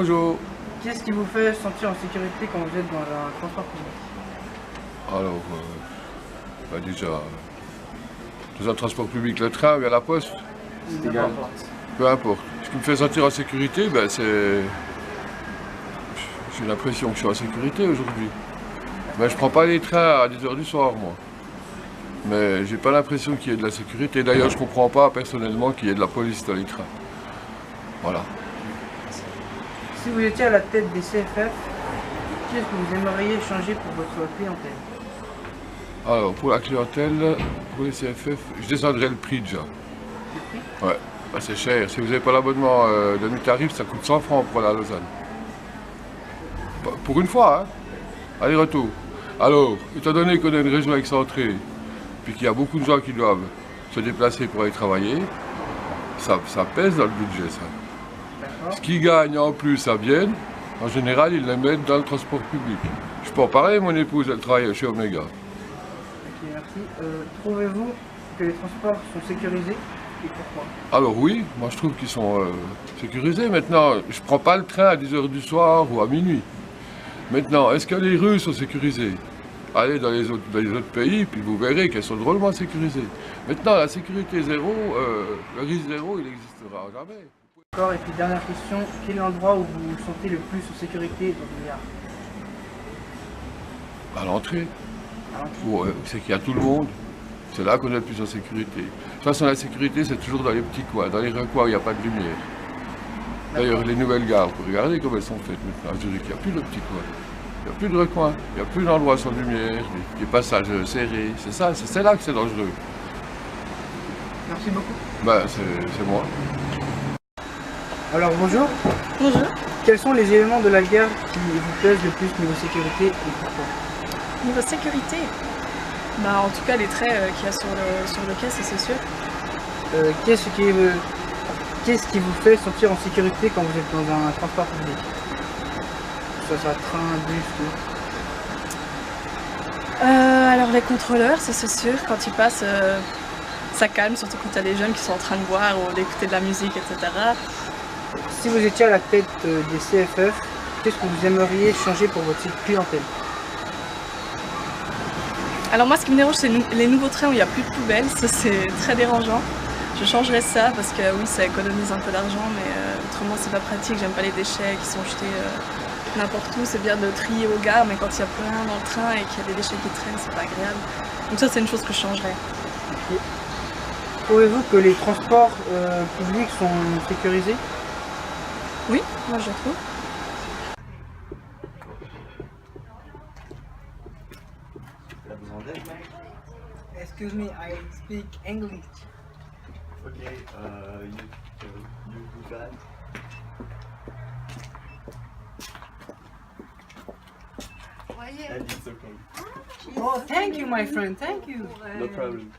Bonjour. Qu'est-ce qui vous fait sentir en sécurité quand vous êtes dans un transport public? Alors, déjà, dans un transport public, le train ou à la poste, C'est égal. peu importe. Ce qui me fait sentir en sécurité, c'est... J'ai l'impression que je suis en sécurité aujourd'hui. Mais je prends pas les trains à 10h du soir, moi. Mais j'ai pas l'impression qu'il y ait de la sécurité. D'ailleurs, je comprends pas personnellement qu'il y ait de la police dans les trains. Voilà. Si vous étiez à la tête des CFF, qu'est-ce que vous aimeriez changer pour votre clientèle? Alors, pour la clientèle, pour les CFF, je descendrai le prix déjà. Le prix? Ouais, bah, c'est cher. Si vous n'avez pas l'abonnement de mi-tarif, ça coûte 100 francs pour aller à Lausanne. Pour une fois, hein. Aller-retour. Alors, étant donné qu'on est une région excentrée, puis qu'il y a beaucoup de gens qui doivent se déplacer pour aller travailler, ça pèse dans le budget, ça. D'accord. Ce qu'ils gagnent en plus à Vienne, en général, ils les mettent dans le transport public. Je peux en parler, mon épouse, elle travaille chez Omega. Ok, merci. Trouvez-vous que les transports sont sécurisés et pourquoi? Alors oui, moi je trouve qu'ils sont sécurisés. Maintenant, je prends pas le train à 10h du soir ou à minuit. Maintenant, est-ce que les rues sont sécurisées? Allez dans les autres pays, puis vous verrez qu'elles sont drôlement sécurisées. Maintenant, la sécurité zéro, le risque zéro, il n'existera jamais. D'accord, et puis dernière question, quel est l'endroit où vous vous sentez le plus en sécurité dans une gare? À l'entrée, À l'entrée. où c'est qu'il y a tout le monde. C'est là qu'on est le plus en sécurité. De toute façon, la sécurité, c'est toujours dans les petits coins, dans les recoins où il n'y a pas de lumière. D'ailleurs, les nouvelles gares, vous regardez comment elles sont faites maintenant. À Zurich, il n'y a plus de petits coins. Il n'y a plus de recoins. Il n'y a plus d'endroits sans lumière, des passages serrés. C'est ça, c'est là que c'est dangereux. Merci beaucoup. Ben, c'est moi. Alors bonjour, Bonjour. quels sont les éléments de la gare qui vous plaisent le plus niveau sécurité et pourquoi? Niveau sécurité, bah, en tout cas les traits qu'il y a sur le quai, ça, c'est sûr. Qu'est-ce qui vous fait sentir en sécurité quand vous êtes dans un transport public? Que ce soit train, bus, tout. Alors les contrôleurs, ça c'est sûr, quand ils passent, ça calme, surtout quand il y a des jeunes qui sont en train de boire ou d'écouter de la musique, etc. Si vous étiez à la tête des CFF, qu'est-ce que vous aimeriez changer pour votre clientèle? Alors moi ce qui me dérange c'est les nouveaux trains où il n'y a plus de poubelles, ça c'est très dérangeant. Je changerais ça parce que oui ça économise un peu d'argent mais autrement c'est pas pratique, j'aime pas les déchets qui sont jetés n'importe où, c'est bien de trier aux gares mais quand il n'y a plus rien dans le train et qu'il y a des déchets qui traînent c'est pas agréable. Donc ça c'est une chose que je changerais. Ok. Trouvez-vous que les transports publics sont sécurisés? Oui, moi je trouve. Excuse me, I speak English. Okay, you do that. And it's okay. Oh, thank you, my friend. Thank you. No problem.